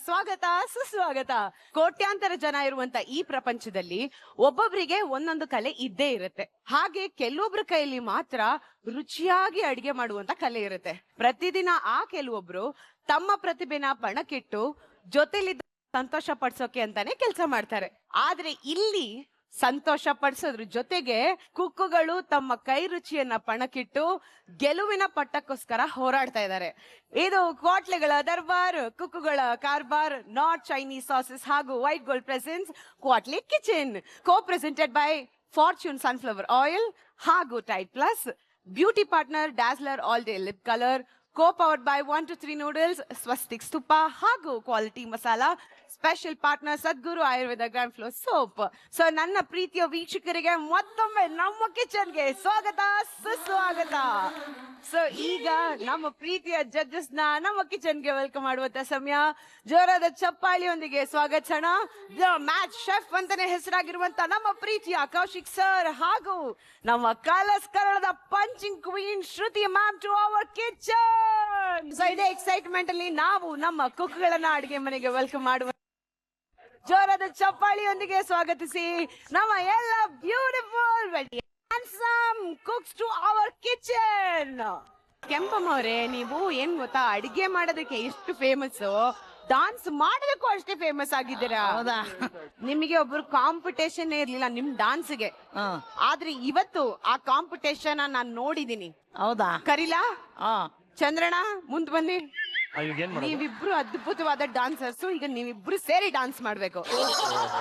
ಸ್ವಾಗತ ಸುಸ್ವಾಗತ. ಕೋಟ್ಯಾಂತರ ಜನ ಇರುವಂತ ಈ ಪ್ರಪಂಚದಲ್ಲಿ ಒಬ್ಬೊಬ್ಬರಿಗೆ ಒಂದೊಂದು ಕಲೆ ಇದ್ದೇ ಇರುತ್ತೆ. ಹಾಗೆ ಕೆಲವೊಬ್ರ ಕೈಯಲ್ಲಿ ಮಾತ್ರ ರುಚಿಯಾಗಿ ಅಡಿಗೆ ಮಾಡುವಂತ ಕಲೆ ಇರುತ್ತೆ. ಪ್ರತಿದಿನ ಕೆಲವೊಬ್ರು ತಮ್ಮ ಪ್ರತಿಭೆನ ಪಣಕ್ಕಿಟ್ಟು ಜೊತೆಲಿದ್ದ ಸಂತೋಷ ಪಡಿಸೋಕೆ ಅಂತಾನೆ ಕೆಲಸ ಮಾಡ್ತಾರೆ. ಆದ್ರೆ ಇಲ್ಲಿ ಸಂತೋಷ ಪಡಿಸೋದ್ರ ಜೊತೆಗೆ ಕುಕ್ಕುಗಳು ತಮ್ಮ ಕೈ ರುಚಿಯನ್ನ ಪಣಕ್ಕಿಟ್ಟು ಗೆಲುವಿನ ಪಟ್ಟಕ್ಕೋಸ್ಕರ ಹೋರಾಡ್ತಾ ಇದ್ದಾರೆ. ಇದು ಕ್ವಾಟ್ಲೆಗಳ ದರ್ಬಾರ್, ಕುಕ್ಕುಗಳ ಕಾರ್ಬಾರ್, ನಾರ್ತ್ ಚೈನೀಸ್ ಸಾಸಸ್ ಹಾಗೂ white gold presents Kwatle kitchen, co presented by Fortune sunflower oil ಹಾಗೂ Tide plus, beauty partner Dazller all day lip colour, co powered by 1 to 3 noodles, Swastik ತುಪ್ಪ ಹಾಗೂ quality masala, special partner Sadguru Ayurveda grand flow soap. So ನನ್ನ ಪ್ರೀತಿಯ ವೀಕ್ಷಕರಿಗೆ ಮತ್ತೊಮ್ಮೆ ನಮ್ಮ ಕಿಚನ್ಗೆ ಸ್ವಾಗತ ಸುಸ್ವಾಗತ. ಸೊ ಈಗ ನಮ್ಮ ಪ್ರೀತಿಯ ಜಡ್ಜಸ್ ನ ನಮ್ಮ ಕಿಚನ್ಗೆ ವೆಲ್ಕಮ್ ಮಾಡುವಂತ ಸಮಯ. ಜೋರಾದ ಚಪ್ಪಾಳಿಯೊಂದಿಗೆ ಸ್ವಾಗತಿಸೋಣ ಮ್ಯಾಚ್ ಶೆಫ್ ಅಂತಾನೆ ಹೆಸರಾಗಿರುವಂತ ನಮ್ಮ ಪ್ರೀತಿಯ ಕೌಶಿಕ್ ಸರ್ ಹಾಗೂ ನಮ್ಮ ಕಲರ್ಸ್ ಕನ್ನಡದ punching queen Shruti ma'am to our kitchen. So ಇದೇ ಎಕ್ಸೈಟ್ಮೆಂಟ್ ಅಲ್ಲಿ ನಾವು ನಮ್ಮ ಕುಕ್ಗಳನ್ನ ಅಡಿಗೆ ಮನೆಗೆ ವೆಲ್ಕಮ್ ಮಾಡುವ ಜೋರಾದ ಚಪ್ಪಾಳಿಯೊಂದಿಗೆ ಸ್ವಾಗತಿಸಿ ನಮ್ಮ ಎಲ್ಲ beautiful handsome cooks to our kitchen. Kempamma ಅವರೇ, ನೀವು ಏನ್ ಗೊತ್ತಾ, ಅಡಿಗೆ ಮಾಡೋದಕ್ಕೆ ಎಷ್ಟು ಫೇಮಸ್, ಡಾನ್ಸ್ ಮಾಡೋದಕ್ಕೂ ಅಷ್ಟೇ ಫೇಮಸ್ ಆಗಿದ್ದೀರಾ. ನಿಮಗೆ ಒಬ್ರು ಕಾಂಪಿಟೇಷನ್ ಇರ್ಲಿಲ್ಲ ನಿಮ್ ಡಾನ್ಸ್ಗೆ, ಆದ್ರೆ ಇವತ್ತು ಆ ಕಾಂಪಿಟೇಷನ್ ನಾನ್ ನೋಡಿದೀನಿ. ಹೌದಾ? ಕರೀಲಾ? ಚಂದ್ರಣ್ಣ ಮುಂದ್ ಬನ್ನಿ. ನೀವಿಬ್ರು ಅದ್ಭುತವಾದ ಡಾನ್ಸರ್ಸ್. ಈಗ ನೀವಿಬ್ರು ಸೇರಿ ಡಾನ್ಸ್ ಮಾಡ್ಬೇಕು.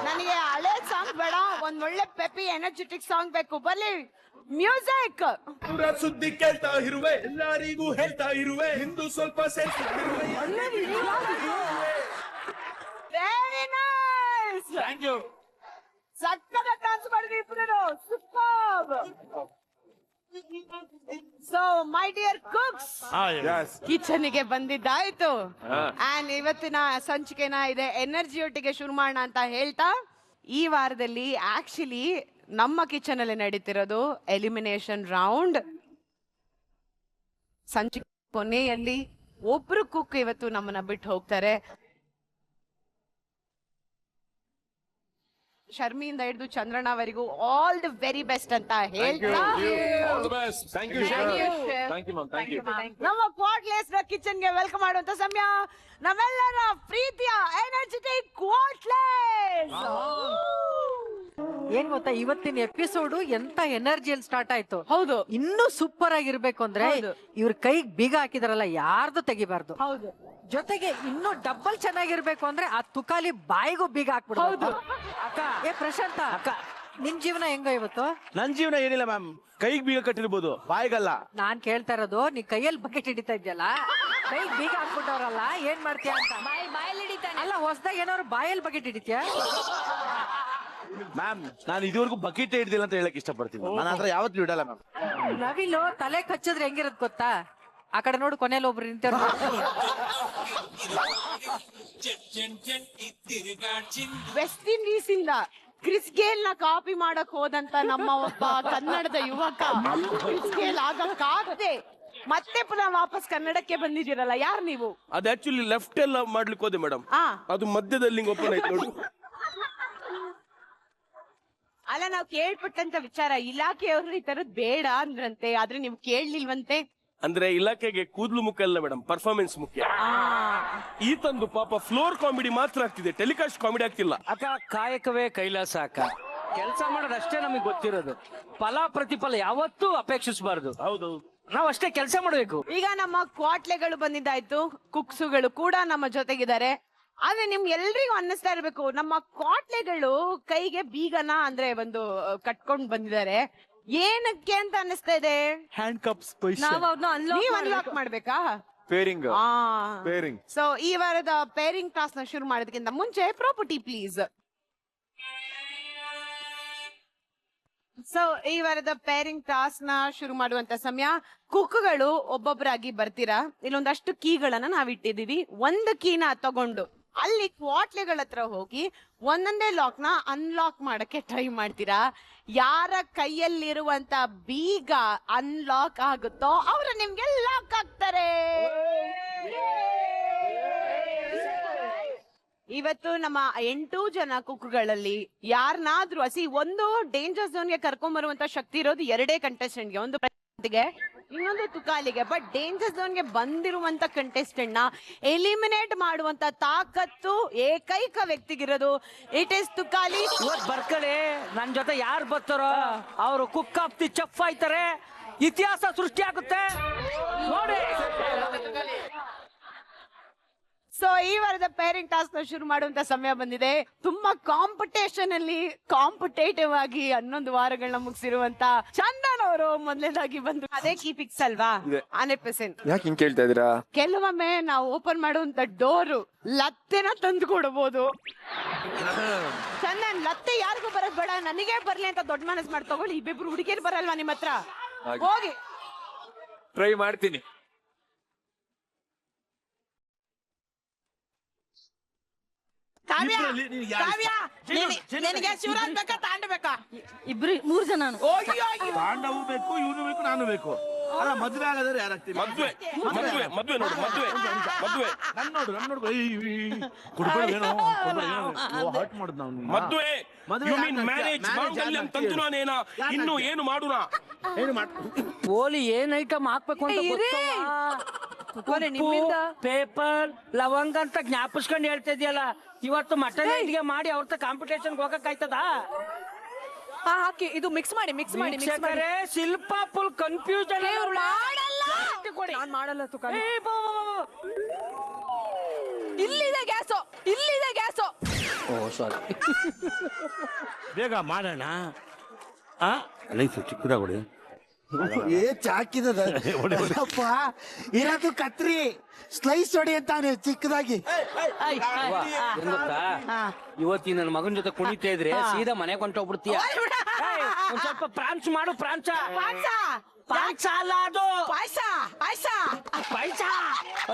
ನನಗೆ ಹಳೆ ಸಾಂಗ್ ಬೇಡ, ಒಂದ್ ಒಳ್ಳೆ ಪೆಪಿ ಎನರ್ಜೆಟಿಕ್ ಸಾಂಗ್ ಬೇಕು. ಬನ್ನಿ ಮ್ಯೂಸಿಕ್. ಸುದ್ದಿ ಕೇಳ್ತಾ ಇರುವೆ, ಎಲ್ಲರಿಗೂ ಹೇಳ್ತಾ ಇರುವೆ, ಇಂದು ಸ್ವಲ್ಪ ವೆರಿ ನೈಸ್, ಥ್ಯಾಂಕ್ ಯು. ಸಕ್ಕತ್ತ ಡಾನ್ಸ್ ಮಾಡಿದ್ರಿ ಇಬ್ರು, super. So my dear cooks, kitchen ಗೆ ಬಂದಿದ್ದಾಯ್ತು. ಅಂಡ್ ಇವತ್ತಿನ ಸಂಚಿಕೆನ ಇದೆ ಎನರ್ಜಿ ಒಟ್ಟಿಗೆ ಶುರು ಮಾಡೋಣ ಅಂತ ಹೇಳ್ತಾ, ಈ ವಾರದಲ್ಲಿ ಆಕ್ಚುಲಿ ನಮ್ಮ ಕಿಚನ್ ಅಲ್ಲಿ ನಡೀತಿರೋದು ಎಲಿಮಿನೇಷನ್ ರೌಂಡ್. ಸಂಚಿಕೆ ಕೊನೆಯಲ್ಲಿ ಒಬ್ರು ಕುಕ್ ಇವತ್ತು ನಮ್ಮನ್ನ ಬಿಟ್ಟು ಹೋಗ್ತಾರೆ. ಶರ್ಮಿಯಿಂದ ಹಿಡಿದು ಚಂದ್ರಣ್ಣವರೆಗೂ ಆಲ್ ದಿ ವೆರಿ ಬೆಸ್ಟ್ ಅಂತ ಹೇಳ್ತಾ, ನಮ್ಮ ಕ್ವಾಟ್ಲೇಸ್ ಕಿಚನ್ ಗೆ ವೆಲ್ಕಮ್ ಮಾಡುವಂತ ಸಮಯ. ನಮ್ಮೆಲ್ಲರ ಪ್ರೀತಿಯ ಎನರ್ಜೆಟಿಕ್ ಕ್ವಾಟ್ಲೇಸ್. ಏನ್ ಗೊತ್ತಾ, ಇವತ್ತಿನ ಎಪಿಸೋಡ್ ಎಂತ ಎನರ್ಜಿಯಲ್ಲಿ ಸ್ಟಾರ್ಟ್ ಆಯ್ತು. ಹೌದು, ಇನ್ನೂ ಸೂಪರ್ ಆಗಿರ್ಬೇಕು ಅಂದ್ರೆ ಇವ್ರ ಕೈಗೆ ಬೀಗ ಹಾಕಿದಾರಲ್ಲ, ಯಾರ್ದು ತೆಗಿಬಾರ್ದು. ಹೌದು, ಜೊತೆಗೆ ಇನ್ನೂ ಡಬ್ಬಲ್ ಚೆನ್ನಾಗಿರ್ಬೇಕು ಅಂದ್ರೆ ಆ ತುಕಾಲಿ ಬಾಯಿಗೂ ಬೀಗ ಹಾಕ್ಬಿಡೋದು. ಅಕ್ಕ, ಪ್ರಶಾಂತ ಅಕ್ಕ, ನಿನ್ ಜೀವನ ಹೆಂಗ ಇವತ್ತು? ನನ್ ಜೀವನ ಏನಿಲ್ಲ ಮ್ಯಾಮ್, ಕೈಗೆ ಬೀಗ ಕಟ್ಟಿರ್ಬೋದು, ಬಾಯಿಗಲ್ಲ. ನಾನ್ ಕೇಳ್ತಾ ಇರೋದು, ನೀ ಕೈಯಲ್ಲಿ ಬಕೆಟ್ ಹಿಡಿತಾ ಇದ್ಯಲ್ಲ, ಕೈಗೆ ಬೀಗ ಹಾಕ್ಬಿಟ್ಟವ್ರಲ್ಲ, ಏನ್ ಮಾಡ್ತೀಯ ಅಂತ. ಅಲ್ಲ, ಹೊಸದಾಗ ಏನಾದ್ರು ಬಾಯಲ್ಲಿ ಬಕೆಟ್ ಹಿಡಿತೀಯ? ಮ್ಯಾಮ್, ನಾನು ಇದುವರೆಗೂ ಬಕೆಟ್ ಹಿಡ್ದಿಲ್ಲ ಅಂತ ಹೇಳಕ್ ಇಷ್ಟಪಡ್ತೀನಿ. ನಾನು ಹತ್ರ ಯಾವತ್ತೂ ಇಡಲ್ಲ ಮ್ಯಾಮ್. ನವಿಲು ತಲೆ ಕಚ್ಚಿದ್ರೆ ಹೆಂಗಿರತ್ ಗೊತ್ತಾ? ಆ ಕಡೆ ನೋಡು, ಕೊನೆಯಲ್ಲಿ ಒಬ್ರು ನಿಂತ. ವೆಸ್ಟ್ ಇಂಡೀಸ್ ಇಂದ ಕ್ರಿಸ್ ಗೇಲ್ ನ ಕಾಪಿ ಮಾಡಕ್ ಹೋದಂತ ನಮ್ಮ ಒಬ್ಬ ಕನ್ನಡದ ಯುವಕ ಕ್ರಿಸ್ ಗೇಲ್ ಆಗಕ್ಕಾಗದೆ ಮತ್ತೆ ಪುನಃ ವಾಪಸ್ ಕನ್ನಡಕ್ಕೆ ಬಂದಿದ್ದೀರಲ್ಲ, ಯಾರು ನೀವು? ಅದು ಆಕ್ಚುಲಿ ಲೆಫ್ಟ್ ಎಲ್ಲ ಮಾಡ್ಲಿಕ್ಕೆ ಹೋದೆ ಮೇಡಮ್, ಅದು ಮಧ್ಯದಲ್ಲಿ ಓಪನ್ ಆಯ್ತು ನೋಡಿ. ಅಲ್ಲ, ನಾವು ಕೇಳ್ಪಟ್ಟಂತ ವಿಚಾರ, ಇಲಾಖೆಯವರು ಈ ತರದ್ ಬೇಡ ಅಂದ್ರಂತೆ, ಆದ್ರೆ ನೀವು ಕೇಳಲಿಲ್ವಂತೆ. ಅಂದ್ರೆ ಇಲಾಖೆಗೆ ಕೂದಲು ಮುಖ್ಯ ಅಲ್ಲ ಮೇಡಮ್, ಪರ್ಫಾರ್ಮೆನ್ಸ್ ಮುಖ್ಯ. ಈ ತಂದು ಪಾಪ ಫ್ಲೋರ್ ಕಾಮಿಡಿ ಮಾತ್ರ ಆಗ್ತಿದೆ, ಟೆಲಿಕಾಸ್ಟ್ ಕಾಮಿಡಿ ಆಗ್ತಿಲ್ಲ. ಅಕ್ಕ, ಕಾಯಕವೇ ಕೈಲಾಸ ಅಕ್ಕ. ಕೆಲಸ ಮಾಡೋದಷ್ಟೇ ನಮಗೆ ಗೊತ್ತಿರೋದು, ಫಲ ಪ್ರತಿಫಲ ಯಾವತ್ತೂ ಅಪೇಕ್ಷಿಸಬಾರ್ದು. ಹೌದು, ನಾವ್ ಅಷ್ಟೇ ಕೆಲಸ ಮಾಡ್ಬೇಕು. ಈಗ ನಮ್ಮ ಕ್ವಾಟ್ಲೆಗಳು ಬಂದಿದ್ದಾಯ್ತು, ಕುಕ್ಸುಗಳು ಕೂಡ ನಮ್ಮ ಜೊತೆಗಿದ್ದಾರೆ. ಆದ್ರೆ ನಿಮ್ ಎಲ್ರಿಗೂ ಅನ್ನಿಸ್ತಾ ಇರ್ಬೇಕು, ನಮ್ಮ ಕ್ವಾಟ್ಲೆಗಳು ಕೈಗೆ ಬೀಗನ ಅಂದ್ರೆ ಒಂದು ಕಟ್ಕೊಂಡ್ ಬಂದಿದ್ದಾರೆ, ಏನಕ್ಕೆ ಅಂತ ಅನ್ನಿಸ್ತಾ ಇದೆ? ಹ್ಯಾಂಡ್ ಕಪ್ಸ್ ನೀವ್ ಅನ್ಲಾಕ್ ಮಾಡ್ಬೇಕಾ? ಪೇರಿಂಗ್. ಸೊ ಈ ವಾರದ ಪೇರಿಂಗ್ ಟಾಸ್ ನ ಶುರು ಮಾಡೋದಕ್ಕಿಂತ ಮುಂಚೆ ಪ್ರಾಪರ್ಟಿ ಪ್ಲೀಸ್. ಸೊ ಈ ವಾರದ ಪೇರಿಂಗ್ ಟಾಸ್ ನ ಶುರು ಮಾಡುವಂತ ಸಮಯ. ಕುಕ್ಗಳು ಒಬ್ಬೊಬ್ಬರಾಗಿ ಬರ್ತೀರಾ. ಇಲ್ಲೊಂದಷ್ಟು ಕೀಗಳನ್ನ ನಾವ್ ಇಟ್ಟಿದೀವಿ. ಒಂದು ಕೀನ ತಗೊಂಡು ಅಲ್ಲಿ ಕ್ವಾಟ್ಲೆಗಳ ಹತ್ರ ಹೋಗಿ ಒಂದೊಂದೇ ಲಾಕ್ ನ ಅನ್ಲಾಕ್ ಮಾಡಕ್ಕೆ ಟ್ರೈ ಮಾಡ್ತೀರಾ. ಯಾರ ಕೈಯಲ್ಲಿರುವಂತ ಬೀಗ ಅನ್ಲಾಕ್ ಆಗುತ್ತೋ ಅವ್ರು ನಿಮ್ಗೆ ಲಾಕ್ ಆಗ್ತಾರೆ. ಇವತ್ತು ನಮ್ಮ 8 ಜನ ಕುಕ್ಗಳಲ್ಲಿ ಯಾರನ್ನಾದ್ರೂ ಒಂದು ಡೇಂಜರ್ ಝೋನ್ ಗೆ ಕರ್ಕೊಂಡ್ ಬರುವಂತ ಶಕ್ತಿ ಇರೋದು 2 ಕಂಟೆಸ್ಟೆಂಟ್ ಗೆ, ಒಂದು ಪ್ರತಿಗೆ ಇನ್ನೊಂದು ತುಕಾಲಿಗೆ. ಬಟ್ ಡೇಂಜರ್ ಝೋನ್ ಗೆ ಬಂದಿರುವಂತ ಕಂಟೆಸ್ಟೆಂಟ್ ನ ಎಲಿಮಿನೇಟ್ ಮಾಡುವಂತ ತಾಕತ್ತು ಏಕೈಕ ವ್ಯಕ್ತಿಗಿರೋದು. It is Tukali. ಇವತ್ ಬರ್ಕಳಿ ನನ್ ಜೊತೆ ಯಾರು ಬರ್ತಾರೋ ಅವರು ಕುಕ್ ಆಫ್ ದಿ ಚೆಫ್ ಆಯ್ತಾರೆ, ಇತಿಹಾಸ ಸೃಷ್ಟಿ ಆಗುತ್ತೆ ನೋಡಿ. ಸೊ ಈ ವಾರದ ಪೇರಿಂಗ್ ಟಾಸ್ಕ್ ನ ಶುರು ಮಾಡುವಂತ ಸಮಯ ಬಂದಿದೆ. ತುಂಬಾ ಕಾಂಪಿಟೇಷನ್ ಅಲ್ಲಿ ಕಾಂಪಿಟೇಟಿವ್ ಆಗಿ 11 ವಾರಗಳನ್ನ ಮುಗಿಸಿರುವಂತ ಚಂದನ್ ಅವರು ಮೊದಲನೇದಾಗಿ ಬಂದು ಅದೇ ಕೀ ಪಿಕ್ಸ್ ಅಲ್ವಾ 100%. ಯಾಕೆ ಹಿಂಗ್ ಕೇಳ್ತಾ ಇದೀರಾ? ಕೆಲವೊಮ್ಮೆ ನಾವು ಓಪನ್ ಮಾಡುವಂತ ಡೋರು ಲತ್ತೆನ ತಂದು ಕೊಡಬಹುದು. ಚಂದನ್, ಲತ್ತೆ ಯಾರಿಗೂ ಬರೋದ್ ಬೇಡ, ನನಗೆ ಬರ್ಲಿ ಅಂತ ದೊಡ್ಡ ಮನಸ್ ಮಾಡಿ ತಗೊಳ್ಳಿ. ಇಬ್ಬಿಬ್ರು ಹುಡುಗಿಯರು ಬರಲ್ವಾ ನಿಮ್ಮ ಹತ್ರ? ಹೋಗಿ ಟ್ರೈ ಮಾಡ್ತೀನಿ. ಕಾವ್ಯ, ಕಾವ್ಯ, ನಿನಗೆ ಶಿವರಾಜ್ ಬೇಕಾ ತಾಂಡ ಬೇಕಾ? ಇಬ್ರು 3 ಜನ. ತಾಂಡವು ಬೇಕು, ಇವನು ಬೇಕು, ನಾನು ಬೇಕು. ಅಲ್ಲ, ಮದ್ವೆ ಆಗಾದ್ರೆ ಯಾರಾಗ್ತೀವಿ? ಮದ್ವೆ ಮದ್ವೆ ಮದ್ವೆ ನೋಡು, ಮದ್ವೆ ಮದ್ವೆ ನನ್ ನೋಡು ಕೊಡ್ಬೇಡೇನೋ ಹರ್ಟ್ ಮಾಡುದು ನಾವು. ಮದ್ವೆ ಯು ಮೀನ್ ಮ್ಯಾರೇಜ್ ಮಾಂಗಲ್ಯಂ ತಂತುನಾನೇನ. ಇನ್ನು ಏನು ಮಾಡೋಣ? ಏನು ಮಾಡ್ ಓಲಿ ಏನ್ ಐಟಮ್ ಹಾಕ್ಬೇಕು ಅಂತ ನಿಮ್ಮಿಂದ ಪೇಪರ್ ಲವಂಗ ಅಂತ ಜ್ಞಾಪಿಸ್ಕೊಂಡು ಹೇಳ್ತಾ ಇದೆಯಲ್ಲ. ಇವತ್ತು ಮಟನ್ ಅಡಿಗೆ ಮಾಡಿ ಅವ್ರ ಕಾಂಪಿಟೇಷನ್ ಹೋಗಕ್ ಆಯ್ತದ? ಹಾಕಿ ಇದು ಮಿಕ್ಸ್ ಮಾಡಿ ಶಿಲ್ಪ ಫುಲ್ ಕನ್ಫ್ಯೂಷನ್. ನಾನ್ ಮಾಡಲ್ಲ ತುಕಾಲಿ. ಇಲ್ಲಿದೆ ಗ್ಯಾಸು. ಓ ಸಾರಿ. ಬೇಗ ಮಾಡೋಣ. ಲೈಫ್ ಚಿಕ್ಕದಾಗೊಡಿ. ಚಾಕಿದಪ್ಪ ಇರೋದು ಕತ್ರಿ ಸ್ಲೈಸ್ ಹೊಡಿ ಅಂತಾನೆ ಚಿಕ್ಕದಾಗಿ. ಇವತ್ತಿ ನನ್ನ ಮಗನ ಜೊತೆ ಕುಣಿತಾ ಇದ್ರೆ ಸೀದಾ ಮನೆಗೆ ಹೊಂಟೋಗ್ಬಿಡ್ತೀಯ. ಒಂದ್ ಸ್ವಲ್ಪ ಪ್ರಾಂಚ್ ಮಾಡು. ಪ್ರಾಂಚ ಅಲ್ಲ ಅದು ಪಾಯ್ಸ.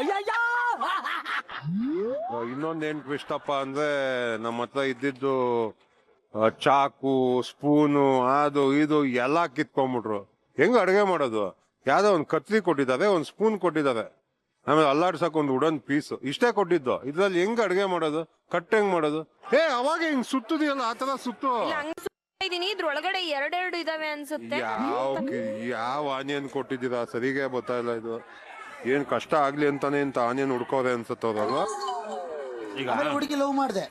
ಅಯ್ಯಯ್ಯೋ. ಇನ್ನೊಂದೇನ್ ಟ್ವಿಸ್ಟ್ ಅಂದ್ರೆ ನಮ್ಮ ಹತ್ರ ಇದ್ದಿದ್ದು ಚಾಕು, ಸ್ಪೂನು, ಅದು ಇದು ಎಲ್ಲ ಕಿತ್ಕೊಂಡ್ಬಿಟ್ರು. ಹೆಂಗ್ ಅಡುಗೆ ಮಾಡೋದು? ಯಾವ್ದೋ ಒಂದ್ ಕತ್ರಿ ಕೊಟ್ಟಿದ್ದಾರೆ, ಒಂದ್ ಸ್ಪೂನ್ ಕೊಟ್ಟಿದ್ದಾರೆ, ಆಮೇಲೆ ಅಲ್ಲಾಡ್ಸಕ್ ಒಂದ್ ವುಡನ್ ಪೀಸ್, ಇಷ್ಟೇ ಕೊಟ್ಟಿದ್ದು. ಇದ್ರಲ್ಲಿ ಹೆಂಗ್ ಅಡುಗೆ ಮಾಡೋದು? ಕಟ್ ಹೆಂಗ್ ಮಾಡೋದು? ಅವಾಗ ಹಿಂಗ್ ಸುತ್ತದಿಯಲ್ಲ, ಆತರ ಸುತ್ತು. ಇದ್ರೊಳಗಡೆ 2 ಇದಾವೆ ಅನ್ಸುತ್ತೆ. ಯಾವ ಆನಿಯನ್ ಕೊಟ್ಟಿದ್ದೀರಾ? ಸರಿಗೆ ಗೊತ್ತಾ ಇಲ್ಲ. ಇದು ಏನ್ ಕಷ್ಟ ಆಗ್ಲಿ ಅಂತಾನೆ ಅಂತ ಆನಿಯನ್ ಹುಡ್ಕೋದೆ ಅನ್ಸುತ್ತವ್ರಲ್ವಾ? ಈಗ ಹುಡುಗಿ ಲವ್ ಮಾಡ್ದೆ.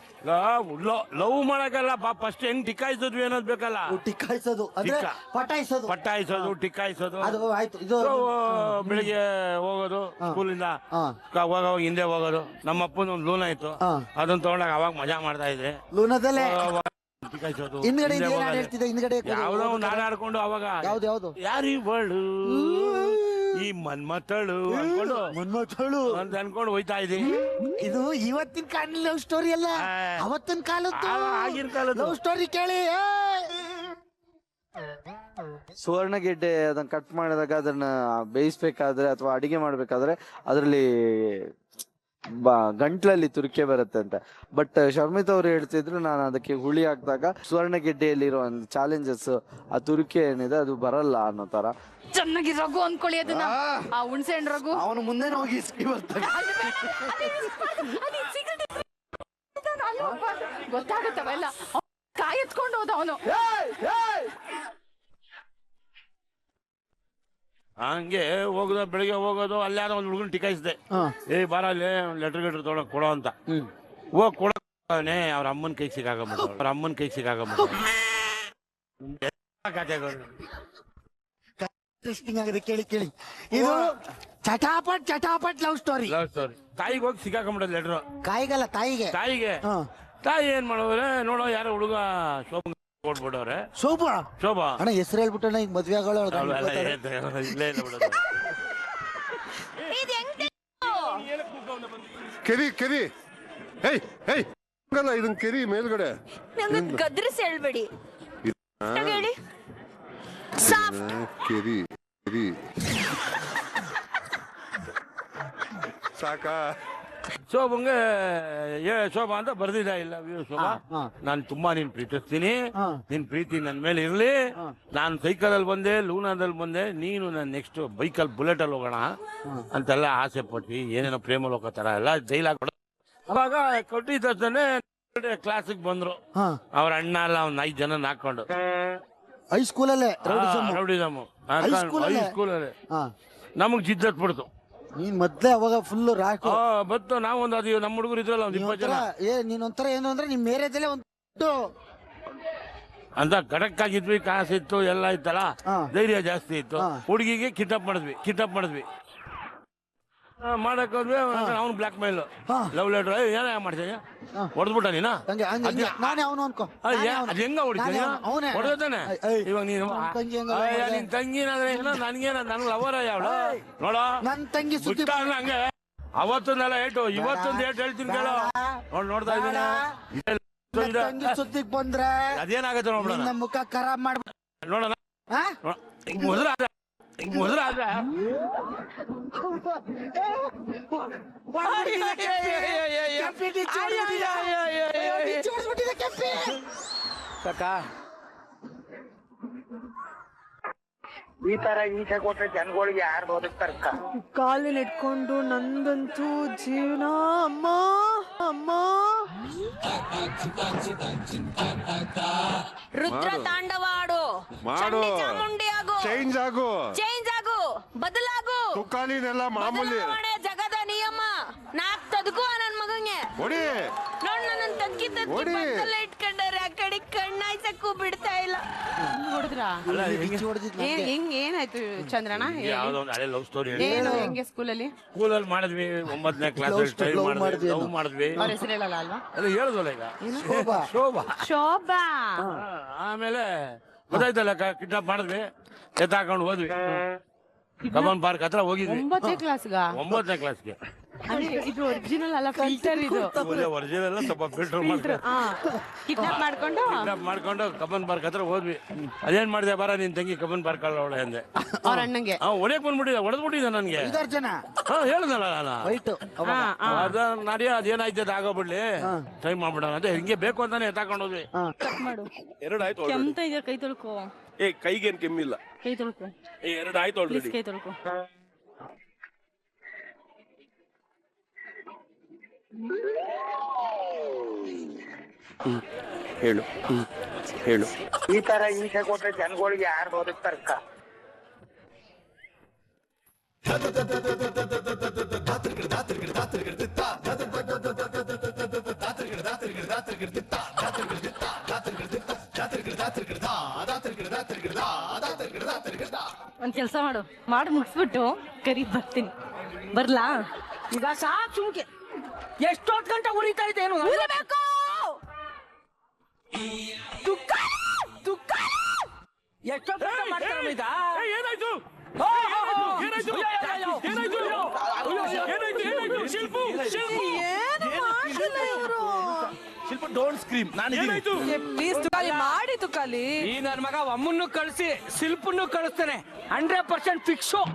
ಲವ್ ಮಾಡಕ್ಕಲ್ಲ, ಫಸ್ಟ್ ಹೆಂಗ್ ಟಿಕಾಯಿಸೋದು ಅನ್ನೋದು ಬೇಕಲ್ಲ. ಟಿಕ್ಕಾಯಿಸೋದು ಅಂದ್ರೆ ಪಟಾಯಿಸೋದು ಟಿಕಾಯಿಸೋದು. ಅದು ಆಯ್ತು. ಇದು ಬೆಳಿಗ್ಗೆ ಹೋಗೋದು ಸ್ಕೂಲಿಂದ, ಹೋಗೋವಾಗ ಹಿಂದೆ ಹೋಗೋದು. ನಮ್ಮ ಅಪ್ಪನ ಒಂದು ಲೂನ್ ಆಯ್ತು, ಅದನ್ನ ತಗೊಂಡಾಗ ಅವಾಗ ಮಜಾ ಮಾಡ್ತಾ ಇದ್ರೆ. ಲೂನದಲ್ಲೇ ಟಿಕಾಯಿಸೋದು. ಹಿಂದ್ಗಡೆ ಹೇಳ್ತಿದ್ದೆ, ಹಿಂದ್ಗಡೆ ಯಾವ್ದೋ ಒಂದು ಹಾಡು ಆಡ್ಕೊಂಡು ಅವಾಗ ಯಾವ್ದು ಯಾರಿವಳು ಈ ಮನ್ಮಥಳು ಅಂತ ಅನ್ಕೊಂಡು ಹೋಯ್ತಾ ಇದೆ. ಇದು ಇವತ್ತಿನ ಕಾಲ ಲವ್ ಸ್ಟೋರಿ ಅಲ್ಲ, ಅವತ್ತಿನ ಕಾಲದ್ದು ಆಗಿನ ಕಾಲದ್ದು ಲವ್ ಸ್ಟೋರಿ ಕೇಳಿ. ಸುವರ್ಣಗೆಡ್ಡೆ ಅದನ್ನ ಕಟ್ ಮಾಡಿದಾಗ ಅದನ್ನ ಬೇಯಿಸ್ಬೇಕಾದ್ರೆ ಅಥವಾ ಅಡಿಗೆ ಮಾಡ್ಬೇಕಾದ್ರೆ ಅದರಲ್ಲಿ ಗಂಟ್ಲಲ್ಲಿ ತುರಿಕೆ ಬರುತ್ತೆ ಅಂತ. ಬಟ್ ಶರ್ಮಿತ್ ಅವ್ರು ಹೇಳ್ತಿದ್ರು, ನಾನು ಅದಕ್ಕೆ ಹುಳಿ ಹಾಕಿದಾಗ ಸುವರ್ಣಗೆಡ್ಡೆಯಲ್ಲಿರೋ ಒಂದು ಚಾಲೆಂಜಸ್, ಆ ತುರಿಕೆ ಏನಿದೆ ಅದು ಬರಲ್ಲ ಅನ್ನೋ ತರ. ಚೆನ್ನಾಗಿ ರಘು ಅನ್ಕೊಳ್ಳಿ ಅದನ್ನ. ಆ ಹುಣ್ಸೆ ಹಣ್ಣು ರಘು ಅವನು ಮುಂದೆ ಹೋಗಿ ಗೊತ್ತಾಗುತ್ತವೆಲ್ಲ. ಕಾಯಿ ಎತ್ಕೊಂಡು ಹೋದ ಅವನು. ಹಂಗೆ ಹೋಗೋದು, ಬೆಳಿಗ್ಗೆ ಹೋಗೋದು, ಅಲ್ಲಿ ಯಾರೋ ಒಂದು ಹುಡುಗನ್ ಟಿಕಾಯಿಸಿದೆ. ಬಾರ ಅಲ್ಲಿ ಲೆಟರ್ ಗಿಟರ್ ತೊಗೊಳಕ್ ಕೊಡೋ ಅಂತ ಹೋಗ್ ಕೊಡನೆ. ಅವ್ರ ಅಮ್ಮನ ಕೈ ಸಿಗಾಕಬಿಟ್ಟು ಇಂಟ್ರೆಸ್ಟಿಂಗ್ ಆಗಿದೆ, ಕೇಳಿ. ಇದು ಚಟಾಪಟ್ ಲವ್ ಸ್ಟೋರಿ. ತಾಯಿಗೆ ಹೋಗಿ ಸಿಗಾಕೊಂಬಿಡೋದು ಲೆಟರ್. ಕಾಯಿಗಲ್ಲ, ತಾಯಿಗೆ. ತಾಯಿ ಏನ್ ಮಾಡೋದ್ರೆ, ನೋಡೋ ಯಾರೋ ಹುಡುಗ ಶೋಭಾ ಕೊಟ್ಬಿಟ್ಟವ್ರೆ. ಶೋಭಾ ಅಣ್ಣ ಹೆಸರು ಹೇಳ್ಬಿಟ್ಟಣ್ಣ, ಈಗ ಮದ್ವೆ ಆಗೋಳು. ಇಲ್ಲೇ ಇಲ್ಲ ಬಿಡೋದು. ಕೆರಿ ಇದನ್ ಕೆರಿ ಮೇಲ್ಗಡೆ ಗದ್ರಿಸಿ ಹೇಳ್ಬೇಡಿ. ಕೆರಿ ಸಾಕ. ಶೋಭಂಗೆ ಶೋಭಾ ಅಂತ ಬರ್ದಿದ್ದ. ಇಲ್ಲ ಶೋಭಾ, ನಾನು ತುಂಬಾ ನೀನ್ ಪ್ರೀತಿಸ್ತೀನಿ, ನಿನ್ ಪ್ರೀತಿ ನನ್ ಮೇಲೆ ಇರ್ಲಿ. ನಾನು ಸೈಕಲ್ ಅಲ್ಲಿ ಬಂದೆ, ಲೂನಾದಲ್ಲಿ ಬಂದೆ, ನೀನು ನಾನು ನೆಕ್ಸ್ಟ್ ಬೈಕಲ್ಲಿ ಬುಲೆಟ್ ಅಲ್ಲಿ ಹೋಗೋಣ ಅಂತೆಲ್ಲ ಆಸೆ ಪಟ್ವಿ. ಏನೇನೋ ಪ್ರೇಮ ಲೋಕ ತರ ಎಲ್ಲ ಡೈಲಾಗ್ ಅವಾಗ ಕೊಟ್ಟಿದ್ದ ತಕ್ಷಣ ಕ್ಲಾಸಿಗೆ ಬಂದ್ರು ಹಾ ಅವ್ರ ಅಣ್ಣ ಎಲ್ಲ ಒಂದ್ 5 ಜನ ಹಾಕೊಂಡು ಹೈಸ್ಕೂಲಲ್ಲೇ ರೌಡಿಸಮ್ ಹೈಸ್ಕೂಲಲ್ಲೇ? ಹೈಸ್ಕೂಲಲ್ಲಿ ಹಾ ನಮಗ್ ಜಿದ್ದತ್ ಬಿಡ್ತು. ನೀನ್ ಮೊದ್ಲೇ ಅವಾಗ ಫುಲ್ ರಾಕು ಬತ್ತು ನಾವೊಂದು ಅದು ನಮ್ಮ ಹುಡುಗರು ಇದ್ರಲ್ಲ ಒಂದ್ 20 ಜನ ನೀನೊಂಥರ ಏನು ಅಂದ್ರೆ ನಿಮ್ ಮೇರೆದಲ್ಲೇ ಒಂದು ಅಂತ ಖಡಕ್ ಆಗಿದ್ವಿ, ಕಾಸಿತ್ತು ಎಲ್ಲ ಇತ್ತಲ್ಲ, ಹಾ. ಧೈರ್ಯ ಜಾಸ್ತಿ ಇತ್ತು. ಹಾ. ಹುಡುಗಿಗೆ ಕಿಡ್ನಾಪ್ ಮಾಡಿದ್ವಿ ಮಾಡಕ್ ಹೋದ್ವಿ. ಅವ್ನು ಬ್ಲಾಕ್ ಮೇಲ್ ಹಾ. ಲವ್ ಲೆಟರ್ ಏನ ಮಾಡ್ತೀನಿ ಹೊಡೆದ್ಬಿಟ್ಟ ನೀನ ಹಂಗೆ ನಾನೇ ಅವನು ಅನ್ಕೋ ಅದ್ ಹೆಂಗ ಹೊಡಿತೀನಿ ಅವನೇ ಹೊಡೆದಾನೆ. ಇವಾಗ ನೀನು ತಂಗಿ ಹೆಂಗ ನಿನ್ ತಂಗಿನಾದ್ರೆ ನನ್ಗೇನ ನನ್ ಲವರ ಯಾವಳ ನೋಡ ನನ್ ತಂಗಿ ಸುದ್ದಿ ಬಿಟ್ಟ ಹಂಗೆ ಅವತ್ತೊಂದೆಲ್ಲ ಏಟು ಇವತ್ತೊಂದು ಏಟ್ ಹೇಳ್ತೀನಿ ಕೇಳು. ನೋಡ್ತಾ ಇದ್ದೀನಿ ತಂಗಿ ಸುದ್ದಿಗ್ ಬಂದ್ರೆ ಅದೇನಾಗತ್ತೆ ನೋಡ್ಬಿಡ ನಿನ್ನ ಮುಖ ಖರಾಬ್ ಮಾಡ್ಬಿಡ ನೋಡೋಣ ಮೊದಲ ಆದ್ರೆ ಈ ತರ ಹಿಂಸೆ ಕೊಟ್ರೆ ಜನಗಳಿಗೆ ಯಾರು ಬದುಕ್ತಾರಕ್ಕ? ಕಾಲಿನ ಇಟ್ಕೊಂಡು ನಂದಂತೂ ಜೀವನ ಅಮ್ಮ ಅಮ್ಮ. ರುದ್ರ ತಾಂಡವಾಡು ಮಾಡು ಚಾಮುಂಡಿ ಆಗು ಚೇಂಜ್ ಆಗು ಚೇಂಜ್ ಆಗು ಬದಲಾಗು ತುಕಾಲಿನೆಲ್ಲ ಮಾಮೂಲಿ ಬದಲಾವಣೆ ಜಗದ ನಿಯಮ ನಾಕ್ ತದಕು ನನ್ ಮಗಂಗೆ ಹೊಡಿ ನೋಡ್ ನನ್ನ ತಗ್ಗಿ ತಗ್ಗಿ ಹೊಡಿ. ಬದ್ದಲ್ಲ ಇಟ್ಕೊಂಡಾರೆ ಆ ಕಡೆ ಕಣ್ಣಾಯ್ಸಕ್ಕೂ ಬಿಡ್ತಾ ಇಲ್ಲ. ಹೊಡೆದ್ರಾ? ಹೆಂಗ್ ಏನಾಯ್ತು ಚಂದ್ರಣ್ಣ? ಯಾವ್ದೋ ಒಂದು ಹಳೆ ಲವ್ ಸ್ಟೋರಿ ಏನು ಹೆಂಗೆ ಸ್ಕೂಲಲ್ಲಿ? ಸ್ಕೂಲಲ್ಲಿ ಮಾಡಿದ್ವಿ 9ನೇ ಕ್ಲಾಸ್ ಲವ್ ಮಾಡಿದ್ವಿ. ಅವ್ರ ಹೆಸರು ಹೇಳಲ್ಲ ಅಲ್ವಾ? ಎಲ್ಲ ಹೇಳಿದ್ವಲ್ಲ ಈಗ ಶೋಭಾ. ಶೋಭಾ. ಆಮೇಲೆ ಗೊತ್ತಾಯ್ತಲ್ಲ ಕಿಡ್ನಾಪ್ ಮಾಡಿದ್ವಿ, ಎತ್ತಾಕೊಂಡು ಹೋದ್ವಿ. ಕಬ್ಬನ್ ಪಾರ್ಕ್ ಹತ್ರ ಹೋಗಿದ್ವಿ 9ನೇ ಕ್ಲಾಸ್ಗ? 9ನೇ ಕ್ಲಾಸ್ಗೆ. ಇದು ಒರಿಜಿನಲ್ ಅಲ್ಲ, ಫಿಲ್ಟರ್ ಇದು. ಒರಿಜಿನಲ್ ಎಲ್ಲ ಸ್ವಲ್ಪ ಫಿಲ್ಟರ್ ಕಿಡ್ನಾಪ್ ಮಾಡ್ಕೊಂಡು ಕಬ್ಬನ್ ಪಾರ್ಕ್ ಹತ್ರ ಹೋದ್ವಿ. ಅದೇನ್ ಮಾಡಿದೆ ಬಾರ ನಿನ್ ತಂಗಿ ಕಬ್ಬನ್ ಪಾರ್ಕ್ ಅವಳೆ ಅಂದೆ. ಅವ್ರ ಅಣ್ಣಂಗೆ ಹೊಡೆಯಕ್ ಬಂದ್ಬಿಟ್ಟಿದೆ, ಹೊಡೆದ್ಬಿಟ್ಟಿದ್ದೆ ನನ್ಗೆ. 5 ಜನ ಹೇಳ್ದಲ್ಲ ನಾನು ವೈಟ್ ಅದ ನಡಿಯ ಅದೇನಾಯ್ತದ ಆಗೋಗ್ಬಿಡ್ಲಿ ಟ್ರೈ ಮಾಡ್ಬಿಡೋಣ ಅಂತ ಹಿಂಗೆ ಬೇಕು ಅಂತಾನೆ ಎತ್ತಾಕೊಂಡು ಹೋದ್ವಿ. ಎರಡಾಯ್ತು already. ಕೈ ತೊಳ್ಕೊ ಏ ಕೈಗೇನ್ ಕೆಮ್ಮಿಲ್ಲ. ಕೈ ತೊಳ್ಕೊ ಎರಡಾಯ್ತು ಆಲ್ರೆಡಿ. ಕೈ ತೊಳ್ಕೊ. ಹೇಳು ಈ ತರ ಹಿಂಸೆ ಕೊಟ್ರೆ ಜನಗಳಿಗೆ ಯಾರು ಬದುಕ್ತಾರಕ್ಕ? ಒಂದ್ ಕೆಲ್ಸ ಮಾಡಿ ಮುಗಿಸ್ಬಿಟ್ಟು ಕರಿ ಬರ್ತೀನಿ. ಬರ್ಲಾ? ಈಗ ಸಾಕು ಸುಮ್ಕೆ ಎಷ್ಟೊತ್ತು ಗಂಟೆ ಉರಿತಾ ಇದೆ ಏನು ಉರಿಬೇಕು. ಎಷ್ಟೊತ್ತು ಗಂಟೆ ಮಾಡ್ತಾರಮ್ಮ ಇದ? ಏನಾಯ್ತು ಶಿಲ್ಪ ಡೋಂಟ್ ಸ್ಕ್ರೀಮ್. ಪ್ಲೀಸ್ ತುಕಾಲಿ ಮಾಡಿ ತುಕಾಲಿ. ಈ ನನ್ ಮಗ ಅಮ್ಮನ್ನು ಕಳಿಸಿ ಶಿಲ್ಪನ್ನು ಕಳಿಸ್ತಾನೆ 100% ಫಿಕ್ಸು.